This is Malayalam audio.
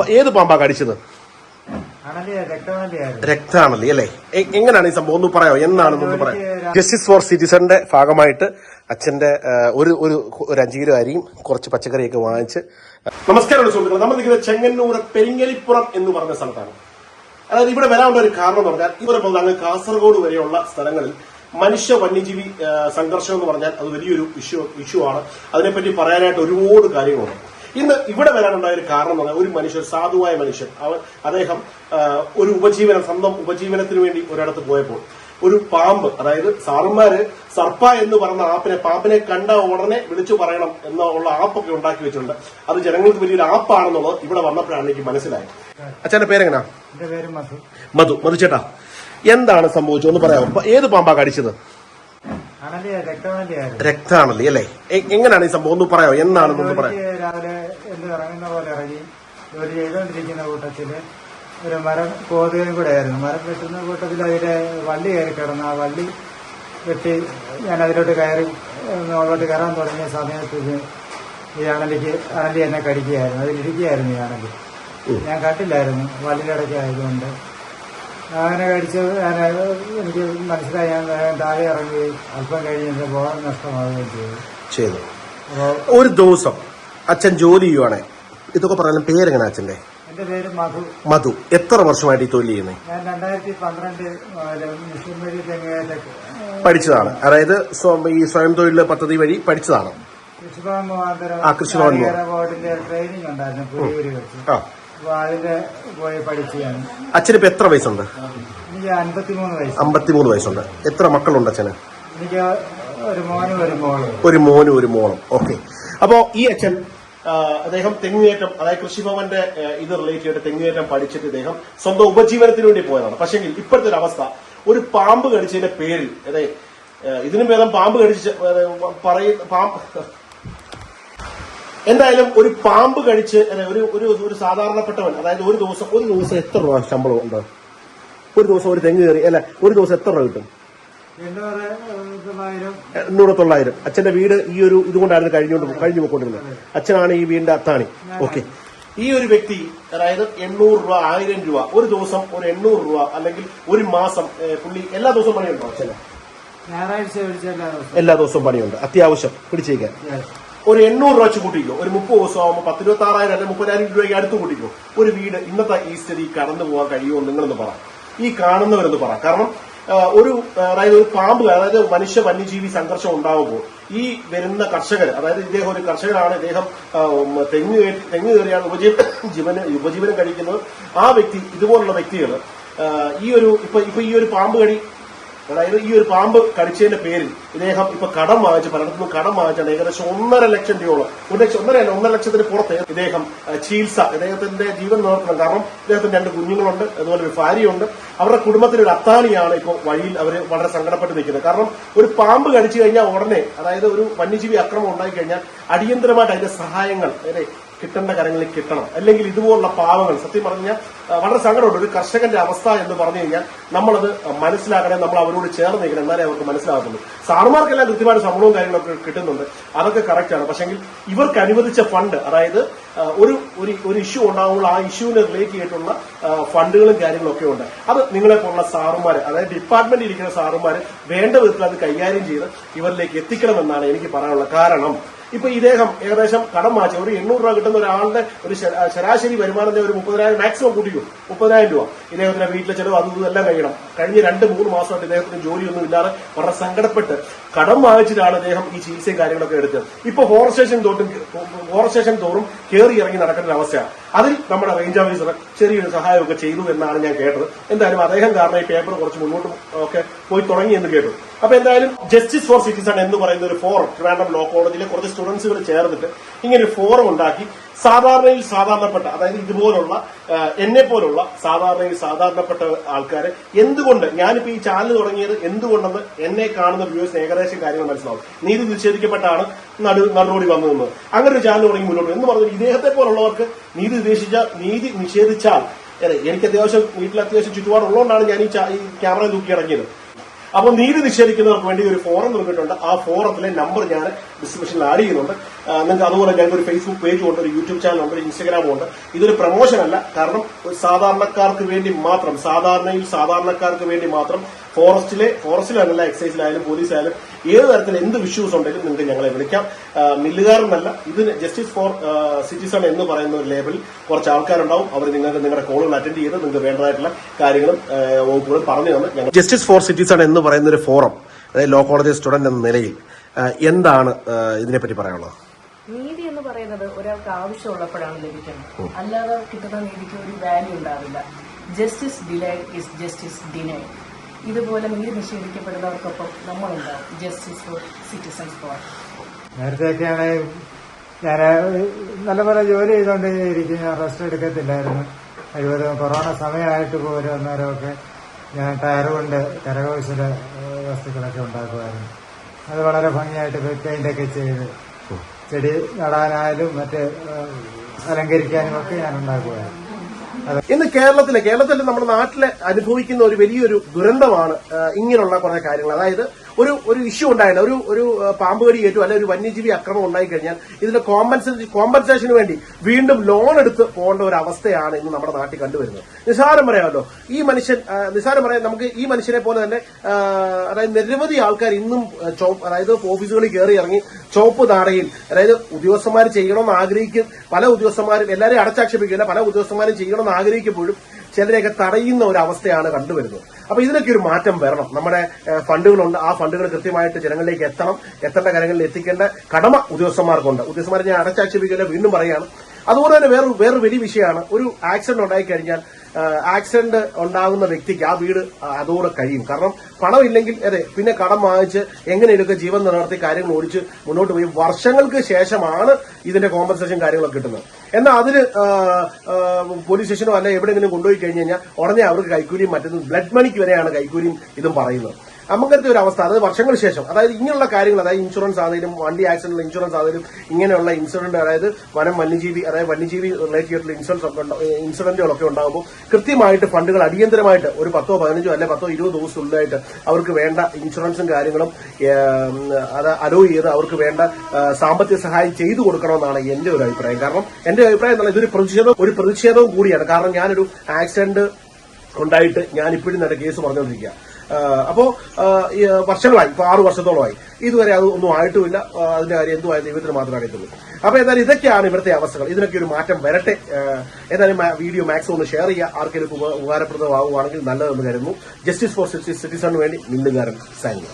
ഏത് പാമ്പാ കടിച്ചത്? രക്താണല്ലി അല്ലേ? എങ്ങനെയാണ് ഈ സംഭവം ഒന്ന് പറയാമോ? എന്നാണെന്നൊന്ന് പറയാം. ജസ്റ്റിസ് ഫോർ സിറ്റിസന്റെ ഭാഗമായിട്ട് അച്ഛന്റെ ഒരു 5 കിലോ അരിയും കുറച്ച് പച്ചക്കറിയൊക്കെ വാങ്ങിച്ച്. നമസ്കാരം സുഹൃത്തുക്കളെ, നമ്മൾ നിൽക്കുന്നത് ചെങ്ങന്നൂർ പെരിങ്ങലിപ്പുറം എന്ന് പറഞ്ഞ സ്ഥലത്താണ്. അതായത് ഇവിടെ വരാനുള്ള ഒരു കാരണം എന്ന് പറഞ്ഞാൽ ഇവിടെ അങ്ങ് കാസർഗോഡ് വരെയുള്ള സ്ഥലങ്ങളിൽ മനുഷ്യ വന്യജീവി സംഘർഷം എന്ന് പറഞ്ഞാൽ അത് വലിയൊരു ഇഷ്യൂ ആണ്. അതിനെപ്പറ്റി പറയാനായിട്ട് ഒരുപാട് കാര്യങ്ങളുണ്ട്. ഇന്ന് ഇവിടെ വരാനുണ്ടായ ഒരു കാരണം എന്ന് പറഞ്ഞാൽ ഒരു മനുഷ്യൻ, സാധുവായ മനുഷ്യൻ, അദ്ദേഹം ഒരു സ്വന്തം ഉപജീവനത്തിന് വേണ്ടി ഒരിടത്ത് പോയപ്പോൾ ഒരു പാമ്പ്, അതായത് സാറന്മാര് സർപ്പ എന്ന് പറഞ്ഞ പാമ്പിനെ കണ്ട ഉടനെ വിളിച്ചു പറയണം എന്നുള്ള ആപ്പൊക്കെ ഉണ്ടാക്കി വെച്ചിട്ടുണ്ട്. അത് ജനങ്ങൾക്ക് വലിയൊരു ആപ്പാണെന്നുള്ളത് ഇവിടെ വന്നപ്പോഴാണ് എനിക്ക് മനസ്സിലായത്. അച്ഛന്റെ പേരെങ്ങനാ? മധു ചേട്ടാ, എന്താണ് സംഭവിച്ചത് ഒന്ന് പറയാമോ? ഏത് പാമ്പാ കടിച്ചത്? രക്താണല്ലി അല്ലേ? എങ്ങനെയാണ് ഈ സംഭവം ഒന്ന് പറയാമോ? എന്നാണെന്നൊന്ന് പറയാം. രാവിലെ ഇറങ്ങുന്ന പോലെ ഇറങ്ങി ജോലി ചെയ്തുകൊണ്ടിരിക്കുന്ന കൂട്ടത്തില് ഒരു മരം കോതുകയും കൂടെ ആയിരുന്നു. മരം വെട്ടുന്ന കൂട്ടത്തിൽ അതിന്റെ വള്ളി കയറി കിടന്നു. ആ വള്ളി വെട്ടി ഞാൻ അതിലോട്ട് കയറാൻ തുടങ്ങിയ സമയത്ത് ഈ അണലി എന്നെ കടിക്കുകയായിരുന്നു. അതിലിരിക്കുകയായിരുന്നു ഈ അണലി. ഞാൻ കണ്ടില്ലായിരുന്നു, വള്ളിയിടയ്ക്ക് ആയതുകൊണ്ട്. അങ്ങനെ കടിച്ച് എനിക്ക് മനസ്സിലായി. ഞാൻ താഴെ ഇറങ്ങുകയും അല്പം കഴിഞ്ഞ് ബോധം നഷ്ടമാവുകയും ചെയ്തു. ഒരു ദിവസം അച്ഛൻ ജോലി ചെയ്യുവാണെ, ഇതൊക്കെ പറയാൻ പേരെങ്ങനെ അച്ഛന്റെ? എന്റെ പേര് മധു. എത്ര വർഷമായിട്ട് ഈ തൊഴിൽ ചെയ്യുന്നത്? ഞാൻ 2012 മുസ്ലിം വഴി പഠിച്ചതാണ്. അതായത് ഈ സ്വയം തൊഴിൽ പദ്ധതി വഴി പഠിച്ചതാണ്. കൃഷിഭവൻ മുഖാന്തരം ബോർഡിന്റെ ട്രെയിനിങ് ഉണ്ടായിരുന്നു പുതിയൂര് വെച്ച്. അപ്പൊ അതിന്റെ പോയി പഠിച്ചാണ്. അച്ഛനിപ്പോ എത്ര വയസ്സുണ്ട്? എനിക്ക് 53 വയസ്സ്. 53 വയസ്സുണ്ട്. എത്ര മക്കളുണ്ട് അച്ഛന്? എനിക്ക് ഒരു മോനും ഒരു മോളും. ഒരു മോനും ഒരു മോളും. ഓക്കെ. അപ്പോ ഈ അച്ഛൻ അദ്ദേഹം തെങ്ങുകയറ്റം, അതായത് കൃഷിഭവന്റെ ഇത് റിലേറ്റ് ചെയ്തിട്ട് തെങ്ങുകയറ്റം പഠിച്ചിട്ട് ഇദ്ദേഹം സ്വന്തം ഉപജീവനത്തിന് വേണ്ടി പോയതാണ്. പക്ഷേ ഇപ്പോഴത്തെ ഒരു അവസ്ഥ, ഒരു പാമ്പ് കടിച്ചതിന്റെ പേരിൽ, അതായത് ഇതിനും ഭേദം പാമ്പ് കടിച്ച് എന്തായാലും ഒരു പാമ്പ് കടിച്ച് ഒരു സാധാരണപ്പെട്ടവൻ, അതായത് ഒരു ദിവസം എത്ര രൂപ ശമ്പളം ഉണ്ട്? ഒരു ദിവസം ഒരു തെങ്ങ് കയറി അല്ലെ, ഒരു ദിവസം എത്ര രൂപ കിട്ടും? 800-900. അച്ഛന്റെ വീട് ഈ ഒരു ഇതുകൊണ്ടായിരുന്നു കഴിഞ്ഞു പോയിക്കൊണ്ടിരുന്നത്. അച്ഛനാണ് ഈ വീടിന്റെ അത്താണി. ഓക്കെ. ഈ ഒരു വ്യക്തി, അതായത് 800 രൂപ, 1000 രൂപ, ഒരു ദിവസം ഒരു 800 രൂപ, അല്ലെങ്കിൽ ഒരു മാസം പുള്ളി എല്ലാ ദിവസവും പണിയുണ്ടോ അച്ഛന്? ഞായറാഴ്ച എല്ലാ ദിവസവും പണിയുണ്ട് അത്യാവശ്യം പിടിച്ചേക്കാൻ. ഒരു 800 രൂപ വെച്ച് കൂട്ടിക്കോ, ഒരു 30 ദിവസം ആകുമ്പോൾ 26,000 അല്ലെങ്കിൽ 30,000 രൂപയ്ക്ക് അടുത്ത് കൂട്ടിക്കോ. ഒരു വീട് ഇന്നത്തെ ഈ സ്ഥിതി കടന്നു പോകാൻ കഴിയുമോ നിങ്ങളെന്ന് പറ, ഈ കാണുന്നവരെന്ന് പറ. കാരണം അതായത് ഒരു പാമ്പ്, അതായത് മനുഷ്യ വന്യജീവി സംഘർഷം ഉണ്ടാകുമ്പോൾ ഈ വരുന്ന കർഷകർ, അതായത് ഇദ്ദേഹം ഒരു കർഷകനാണ്, ഇദ്ദേഹം തെങ്ങ് കയറിയാണ് ഉപജീവനം കഴിക്കുന്നത്. ആ വ്യക്തി, ഇതുപോലുള്ള വ്യക്തികൾ ഇപ്പൊ ഈ ഒരു പാമ്പ് കടി, അതായത് ഈ ഒരു പാമ്പ് കടിച്ചതിന്റെ പേരിൽ ഇദ്ദേഹം ഇപ്പൊ കടം വാങ്ങിച്ച്, പലയിടത്തുനിന്നും കടം വാങ്ങിച്ചാണ് ഏകദേശം 1.5 ലക്ഷം രൂപയോളം, 1.5 ലക്ഷത്തിന് പുറത്ത് ഇദ്ദേഹം ചികിത്സ, ഇദ്ദേഹത്തിന്റെ ജീവൻ നിലനിർത്തണം. കാരണം ഇദ്ദേഹത്തിന് 2 കുഞ്ഞുങ്ങളുണ്ട്, അതുപോലെ ഒരു ഭാര്യയുണ്ട്. അവരുടെ കുടുംബത്തിന് ഒരു അത്താണിയാണ് ഇപ്പോൾ വഴിയിൽ അവർ വളരെ സങ്കടപ്പെട്ട് നിൽക്കുന്നത്. കാരണം ഒരു പാമ്പ് കടിച്ചു കഴിഞ്ഞാൽ ഉടനെ, അതായത് ഒരു വന്യജീവി അക്രമം ഉണ്ടായിക്കഴിഞ്ഞാൽ അടിയന്തരമായിട്ട് അതിന്റെ സഹായങ്ങൾ കിട്ടേണ്ട കാര്യങ്ങളിൽ കിട്ടണം. അല്ലെങ്കിൽ ഇതുപോലുള്ള പാവങ്ങൾ, സത്യം പറഞ്ഞാൽ വളരെ സങ്കടമുണ്ട്. ഒരു കർഷകന്റെ അവസ്ഥ എന്ന് പറഞ്ഞു കഴിഞ്ഞാൽ നമ്മളത് മനസ്സിലാക്കണേ, നമ്മൾ അവരോട് ചേർന്ന് നിൽക്കണം, എന്നാലേ അവർക്ക് മനസ്സിലാകത്തുള്ളൂ. സാറുമാർക്കെല്ലാം കൃത്യമായിട്ട് ശമ്പളവും കാര്യങ്ങളൊക്കെ കിട്ടുന്നുണ്ട്, അതൊക്കെ കറക്റ്റാണ്. പക്ഷെങ്കിൽ ഇവർക്ക് അനുവദിച്ച ഫണ്ട്, അതായത് ഒരു ഇഷ്യൂ ഉണ്ടാകുമ്പോൾ ആ ഇഷ്യൂവിനെ റിലേറ്റ് ചെയ്തിട്ടുള്ള ഫണ്ടുകളും കാര്യങ്ങളും ഒക്കെ ഉണ്ട്. അത് നിങ്ങളെ പോലുള്ള സാറുമാർ, അതായത് ഡിപ്പാർട്ട്മെന്റിൽ ഇരിക്കുന്ന സാറുമാർ വേണ്ട വിധത്തിൽ അത് കൈകാര്യം ചെയ്ത് ഇവരിലേക്ക് എത്തിക്കണമെന്നാണ് എനിക്ക് പറയാനുള്ളത്. കാരണം ഇപ്പൊ ഇദ്ദേഹം ഏകദേശം കടം വാങ്ങിച്ച ഒരു 800 രൂപ കിട്ടുന്ന ഒരാളുടെ ഒരു ശരാശരി വരുമാനം ഒരു 30,000 മാക്സിമം കൂട്ടിക്കും, 30,000 രൂപ. ഇദ്ദേഹത്തിന്റെ വീട്ടിലെ ചെലവ് അതും എല്ലാം കഴിയണം. കഴിഞ്ഞ 2-3 മാസമായിട്ട് ഇദ്ദേഹത്തിന് ജോലിയൊന്നും ഇല്ലാതെ വളരെ സങ്കടപ്പെട്ട് കടം വാങ്ങിച്ചിട്ടാണ് ഇദ്ദേഹം ഈ ചികിത്സയും കാര്യങ്ങളൊക്കെ എടുത്തത്. ഇപ്പൊ ഫോറസ്റ്റ് സ്റ്റേഷൻ തോറും കയറി ഇറങ്ങി നടക്കുന്ന ഒരു അവസ്ഥയാണ്. അതിൽ നമ്മുടെ റേഞ്ച് ഓഫീസർ ചെറിയൊരു സഹായമൊക്കെ ചെയ്തു എന്നാണ് ഞാൻ കേട്ടത്. എന്തായാലും അദ്ദേഹം കാരണം ഈ പേപ്പർ കുറച്ച് മുന്നോട്ട് ഒക്കെ പോയി തുടങ്ങി എന്ന് കേട്ടു. അപ്പൊ എന്തായാലും ജസ്റ്റിസ് ഫോർ സിറ്റിസൺ എന്ന് പറയുന്ന ഒരു ഫോറം, ട്രിവാൻഡ്രം ലോ കോളേജിലെ കുറച്ച് സ്റ്റുഡൻസുകൾ ചേർന്നിട്ട് ഇങ്ങനെ ഒരു ഫോറം ഉണ്ടാക്കി സാധാരണപ്പെട്ട, അതായത് ഇതുപോലുള്ള എന്നെ പോലുള്ള സാധാരണപ്പെട്ട ആൾക്കാരെ എന്തുകൊണ്ട്, ഞാനിപ്പോ ഈ ചാനൽ തുടങ്ങിയത് എന്തുകൊണ്ടെന്ന് എന്നെ കാണുന്ന വ്യൂവേഴ്സിന് ഏകദേശം കാര്യങ്ങൾ മനസ്സിലാവും. നീതി നിഷേധിക്കപ്പെട്ടാണ് നടുറോടി വന്നു നിന്നത്. അങ്ങനെ ഒരു ചാനൽ തുടങ്ങി മുന്നോട്ട് എന്ന് പറഞ്ഞു ഇദ്ദേഹത്തെ പോലുള്ളവർക്ക് നീതി നിഷേധിച്ചാൽ, എനിക്ക് വീട്ടിൽ അത്യാവശ്യം ചുറ്റുപാടുള്ളതുകൊണ്ടാണ് ഞാൻ ഈ ക്യാമറ തൂക്കി ഇറങ്ങിയത്. അപ്പോൾ നീതി നിഷേധിക്കുന്നവർക്ക് വേണ്ടി ഒരു ഫോറം തുടങ്ങിയിട്ടുണ്ട്. ആ ഫോറത്തിലെ നമ്പർ ഞാൻ ഡിസ്ക്രിപ്ഷനിൽ ആഡ് ചെയ്യുന്നുണ്ട്. നിങ്ങൾക്ക് അതുപോലെ ഞങ്ങൾക്ക് ഒരു ഫേസ്ബുക്ക് പേജും ഉണ്ട്, ഒരു യൂട്യൂബ് ചാനലുണ്ട്, ഒരു ഇൻസ്റ്റാഗ്രാമും ഉണ്ട്. ഇതൊരു പ്രൊമോഷൻ അല്ല, കാരണം ഒരു സാധാരണക്കാർക്ക് വേണ്ടി മാത്രം, സാധാരണക്കാർക്ക് വേണ്ടി മാത്രം ഫോറസ്റ്റിലാണല്ല, എക്സൈസിലായാലും പോലീസിലായാലും ഏത് തരത്തിൽ എന്ത് ഇഷ്യൂസ് ഉണ്ടെങ്കിലും നിങ്ങൾക്ക് ഞങ്ങളെ വിളിക്കാം. മില്ലുകാരനല്ല, ഇതിന് ജസ്റ്റിസ് ഫോർ സിറ്റിസൺ എന്ന് പറയുന്ന ഒരു ലേബിൾ കുറച്ച് ആൾക്കാരുണ്ടാവും. അവർ നിങ്ങൾക്ക് നിങ്ങളുടെ കോളുകൾ അറ്റൻഡ് ചെയ്ത് നിങ്ങൾക്ക് വേണ്ടതായിട്ടുള്ള കാര്യങ്ങളും വകുപ്പുകളും പറഞ്ഞു തന്ന് ഞങ്ങൾ ജസ്റ്റിസ് ഫോർ സിറ്റിസൺ എന്ന് പറയുന്ന ഒരു ഫോറം, അതായത് ലോ കോളേജ് സ്റ്റുഡന്റ് എന്ന നിലയിൽ എന്താണ് ഇതിനെപ്പറ്റി പറയാനുള്ളത്? നീതി എന്ന് പറയുന്നത് ഒരാൾക്ക് ആവശ്യമുള്ളപ്പോഴാണ് ലഭിക്കുന്നത്, അല്ലാതെ കിട്ടുന്ന നീതിക്ക് ഒരു വാല്യൂ ഉണ്ടാവില്ല. Justice delayed is justice denied. ഇതുപോലെ നീതി നിഷേധിക്കപ്പെടുന്നവർക്കൊപ്പം നമ്മളുണ്ടാവും. Justice for citizens for. നേരത്തെയൊക്കെയാണ് ഞാൻ നല്ലപോലെ ജോലി ചെയ്തുകൊണ്ടേയിരിക്കും, ഞാൻ റെസ്റ്റ് എടുക്കത്തില്ലായിരുന്നു. 70 കൊറോണ സമയമായിട്ട് പോലും അന്നേരമൊക്കെ ഞാൻ ടയർ കൊണ്ട് കരകൗശല വസ്തുക്കളൊക്കെ ഉണ്ടാക്കുമായിരുന്നു. അത് വളരെ ഭംഗിയായിട്ട് പെയിന്റൊക്കെ ചെയ്ത് ചെടി നടാനായാലും മറ്റ് അലങ്കരിക്കാനും ഒക്കെ ഞാൻ ഉണ്ടാക്കുമായിരുന്നു. ഇന്ന് കേരളത്തിലെ നമ്മുടെ നാട്ടിലെ അനുഭവിക്കുന്ന ഒരു വലിയൊരു ദുരന്തമാണ് ഇങ്ങനെയുള്ള കുറെ കാര്യങ്ങൾ. അതായത് ഒരു ഇഷ്യൂ ഉണ്ടായില്ല, ഒരു പാമ്പ് കടി ഏറ്റു അല്ലെങ്കിൽ ഒരു വന്യജീവി അക്രമം ഉണ്ടായി കഴിഞ്ഞാൽ ഇതിന്റെ കോമ്പൻസേഷന് വേണ്ടി വീണ്ടും ലോൺ എടുത്ത് പോകേണ്ട ഒരു അവസ്ഥയാണ് ഇന്ന് നമ്മുടെ നാട്ടിൽ കണ്ടുവരുന്നത്. നിസ്സാരം പറയാമല്ലോ, നിസ്സാരം പറയാം, നമുക്ക് ഈ മനുഷ്യനെ പോലെ തന്നെ അതായത് നിരവധി ആൾക്കാർ ഇന്നും അതായത് ഓഫീസുകളിൽ കയറി ഇറങ്ങി ചുവപ്പ് നാടകയിൽ, അതായത് ഉദ്യോഗസ്ഥന്മാർ ചെയ്യണമെന്ന് ആഗ്രഹിക്കും, പല ഉദ്യോഗസ്ഥന്മാരും എല്ലാവരെയും അടച്ചാക്ഷേപിക്കില്ല, പല ഉദ്യോഗസ്ഥന്മാരും ചെയ്യണമെന്ന് ആഗ്രഹിക്കുമ്പോഴും ചിലരെയൊക്കെ തടയുന്ന ഒരു അവസ്ഥയാണ് കണ്ടുവരുന്നത്. അപ്പൊ ഇതിനൊക്കെ ഒരു മാറ്റം വരണം. നമ്മുടെ ഫണ്ടുകളുണ്ട്, ആ ഫണ്ടുകൾ കൃത്യമായിട്ട് ജനങ്ങളിലേക്ക് എത്തേണ്ട കാര്യങ്ങളിൽ എത്തിക്കേണ്ട കടമ ഉദ്യോഗസ്ഥന്മാർക്കുണ്ട്. ഉദ്യോഗസ്ഥന്മാരെ ഞാൻ അടച്ചാക്ഷേപിക്കില്ല, വീണ്ടും പറയുകയാണ്. അതുപോലെ തന്നെ വേറൊരു വലിയ വിഷയമാണ്, ഒരു ആക്സിഡന്റ് ഉണ്ടായിക്കഴിഞ്ഞാൽ ആക്സിഡന്റ് ഉണ്ടാകുന്ന വ്യക്തിക്ക് ആ വീട് അതോടെ കഴിയും. കാരണം പണമില്ലെങ്കിൽ പിന്നെ കടം വാങ്ങിച്ച് എങ്ങനെയൊക്കെ ജീവൻ നിലനിർത്തി കാര്യങ്ങൾ ഓടിച്ച് മുന്നോട്ട് പോയി വർഷങ്ങൾക്ക് ശേഷമാണ് ഇതിന്റെ കോമ്പൻസേഷൻ കാര്യങ്ങളൊക്കെ കിട്ടുന്നത്. എന്നാൽ അതിന് പോലീസ് സ്റ്റേഷനോ അല്ലെ എവിടെയെങ്കിലും കൊണ്ടുപോയി കഴിഞ്ഞ് കഴിഞ്ഞാൽ ഉടനെ അവർക്ക് കൈക്കൂലിയും മറ്റൊന്നും ബ്ലഡ് മണിക്ക് വരെയാണ് കൈക്കൂലിയും ഇതും പറയുന്നത്. അങ്ങനത്തെ ഒരു അവസ്ഥ, അതായത് വർഷങ്ങൾക്ക് ശേഷം, അതായത് ഇങ്ങനെയുള്ള കാര്യങ്ങൾ, അതായത് ഇൻഷുറൻസ് ആണെങ്കിലും വണ്ടി ആക്സിഡന്റിൽ ഇൻഷുറൻസ് ആണെങ്കിലും ഇങ്ങനെയുള്ള ഇൻസിഡന്റ്, അതായത് വന്യജീവി റിലേറ്റ് ചെയ്തിട്ടുള്ള ഇൻസിഡന്റുകളൊക്കെ ഉണ്ടാകുമ്പോൾ കൃത്യമായിട്ട് ഫണ്ടുകൾ അടിയന്തരമായിട്ട് ഒരു 10, 15 അല്ലെ 10, 20 ദിവസത്തിനുള്ളിലായിട്ട് അവർക്ക് വേണ്ട ഇൻഷുറൻസും കാര്യങ്ങളും അത് അലോ ചെയ്ത് അവർക്ക് വേണ്ട സാമ്പത്തിക സഹായം ചെയ്തു കൊടുക്കണമെന്നാണ് എന്റെ ഒരു അഭിപ്രായം. കാരണം എന്റെ അഭിപ്രായം എന്നാൽ ഇതൊരു പ്രതിഷേധവും കൂടിയാണ്. കാരണം ഞാനൊരു ആക്സിഡന്റ് ഉണ്ടായിട്ട് ഞാൻ ഇപ്പോഴും നല്ല കേസ് പറഞ്ഞുകൊണ്ടിരിക്കുക. അപ്പോ വർഷങ്ങളായി, ഇപ്പൊ 6 വർഷത്തോളമായി, ഇതുവരെ അത് ഒന്നും ആയിട്ടുമില്ല. അതിന്റെ കാര്യം എന്തുമായ ദൈവത്തിന് മാത്രമേ അറിയത്തുള്ളൂ. അപ്പൊ ഏതായാലും ഇതൊക്കെയാണ് ഇവിടുത്തെ അവസ്ഥകൾ. ഇതിനൊക്കെ ഒരു മാറ്റം വരട്ടെ. ഏതായാലും വീഡിയോ മാക്സിമം ഒന്ന് ഷെയർ ചെയ്യുക, ആർക്കെങ്കിലും ഉപകാരപ്രദമാവുകയാണെങ്കിൽ നല്ലതെന്ന് കരുതുന്നു. ജസ്റ്റിസ് ഫോർ സിറ്റിസണിന് വേണ്ടി മില്ലുകാരൻ സൈനിക.